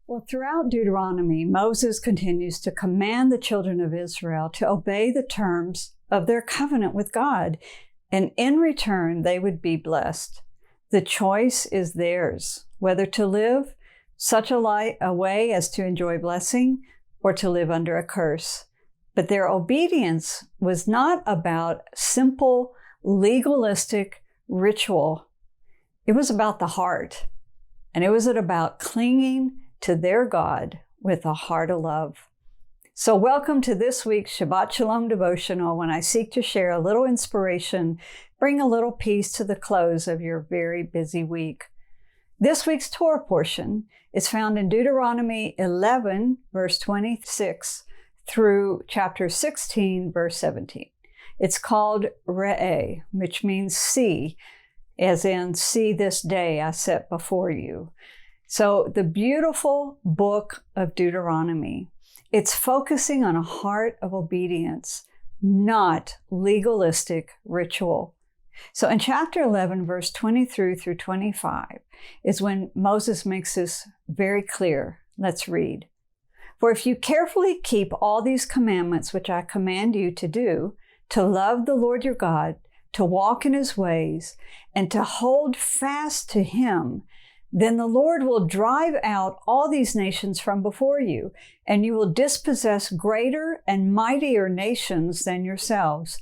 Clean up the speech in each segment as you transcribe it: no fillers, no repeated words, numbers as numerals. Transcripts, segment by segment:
Well, throughout Deuteronomy, Moses continues to command the children of Israel to obey the terms of their covenant with God, and in return, they would be blessed. The choice is theirs, whether to live such a way as to enjoy blessing or to live under a curse. But their obedience was not about simple, legalistic ritual. It was about the heart, and it was about clinging to their God with a heart of love. So welcome to this week's Shabbat Shalom devotional, when I seek to share a little inspiration, bring a little peace to the close of your very busy week. This week's Torah portion is found in Deuteronomy 11, verse 26, through chapter 16, verse 17. It's called Re'eh, which means see, as in see this day I set before you. So the beautiful book of Deuteronomy, it's focusing on a heart of obedience, not legalistic ritual. So in chapter 11, verse 23 through 25 is when Moses makes this very clear. Let's read. For if you carefully keep all these commandments which I command you to do, to love the Lord your God, to walk in his ways, and to hold fast to him, then the Lord will drive out all these nations from before you, and you will dispossess greater and mightier nations than yourselves.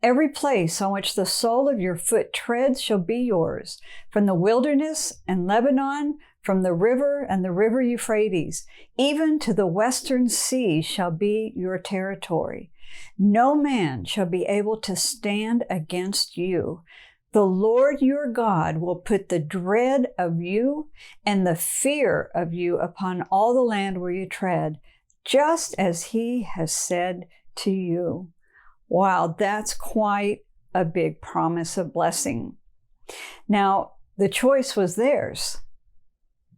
Every place on which the sole of your foot treads shall be yours, from the wilderness and Lebanon, from the river and the river Euphrates, even to the western sea shall be your territory. No man shall be able to stand against you. The Lord your God will put the dread of you and the fear of you upon all the land where you tread, just as he has said to you. Wow, that's quite a big promise of blessing. Now, the choice was theirs,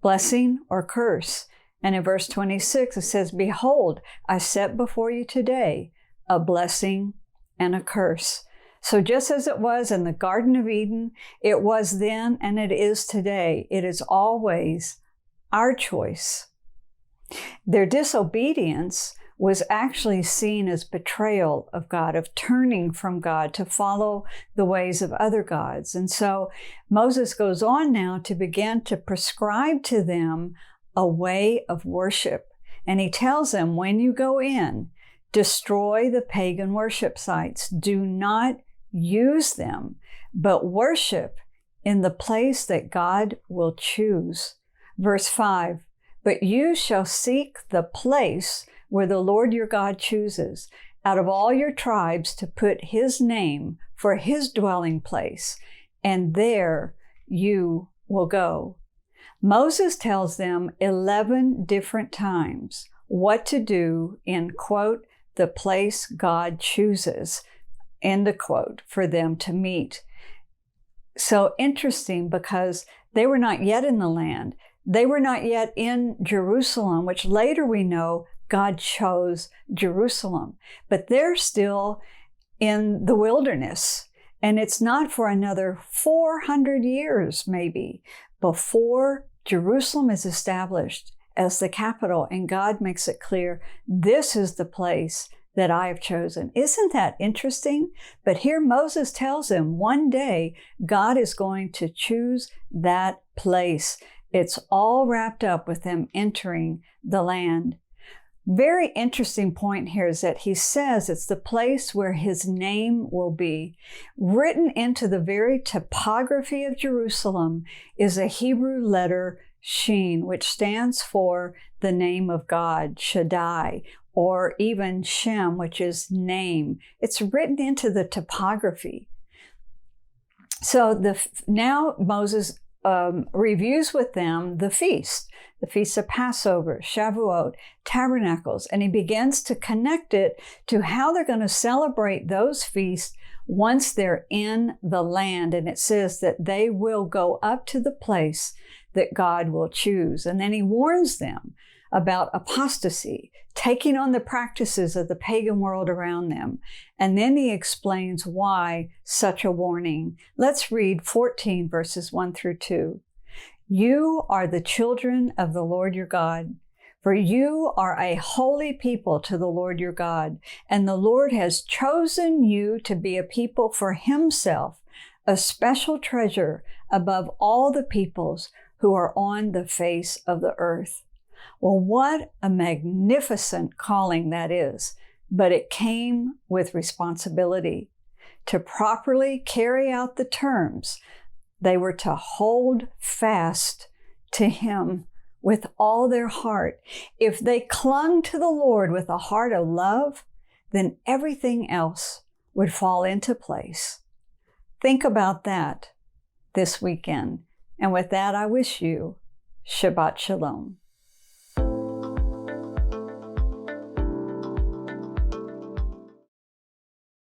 blessing or curse. And in verse 26, it says, Behold, I set before you today a blessing and a curse. So just as it was in the Garden of Eden, it was then and it is today. It is always our choice. Their disobedience was actually seen as betrayal of God, of turning from God to follow the ways of other gods. And so Moses goes on now to begin to prescribe to them a way of worship. And he tells them, when you go in, destroy the pagan worship sites. Do not use them, but worship in the place that God will choose. Verse 5, But you shall seek the place where the Lord your God chooses, out of all your tribes, to put his name for his dwelling place, and there you will go. Moses tells them 11 different times what to do in, quote, the place God chooses, end of quote, for them to meet. So interesting, because they were not yet in the land. They were not yet in Jerusalem, which later we know God chose Jerusalem. But they're still in the wilderness. And it's not for another 400 years, maybe, before Jerusalem is established as the capital. And God makes it clear, this is the place that I have chosen. Isn't that interesting? But here Moses tells him one day God is going to choose that place. It's all wrapped up with them entering the land. Very interesting point here is that he says it's the place where his name will be. Written into the very topography of Jerusalem is a Hebrew letter Shin, which stands for the name of God, Shaddai, or even Shem, which is name. It's written into the topography. So now Moses reviews with them the feasts of Passover, Shavuot, Tabernacles, and he begins to connect it to how they're going to celebrate those feasts once they're in the land. And it says that they will go up to the place that God will choose. And then he warns them about apostasy, taking on the practices of the pagan world around them. And then he explains why such a warning. Let's read 14 verses 1 through 2. You are the children of the Lord your God. For you are a holy people to the Lord your God, and the Lord has chosen you to be a people for himself, a special treasure above all the peoples who are on the face of the earth. Well, what a magnificent calling that is, but it came with responsibility. To properly carry out the terms, they were to hold fast to him with all their heart. If they clung to the Lord with a heart of love, then everything else would fall into place. Think about that this weekend. And with that, I wish you Shabbat Shalom.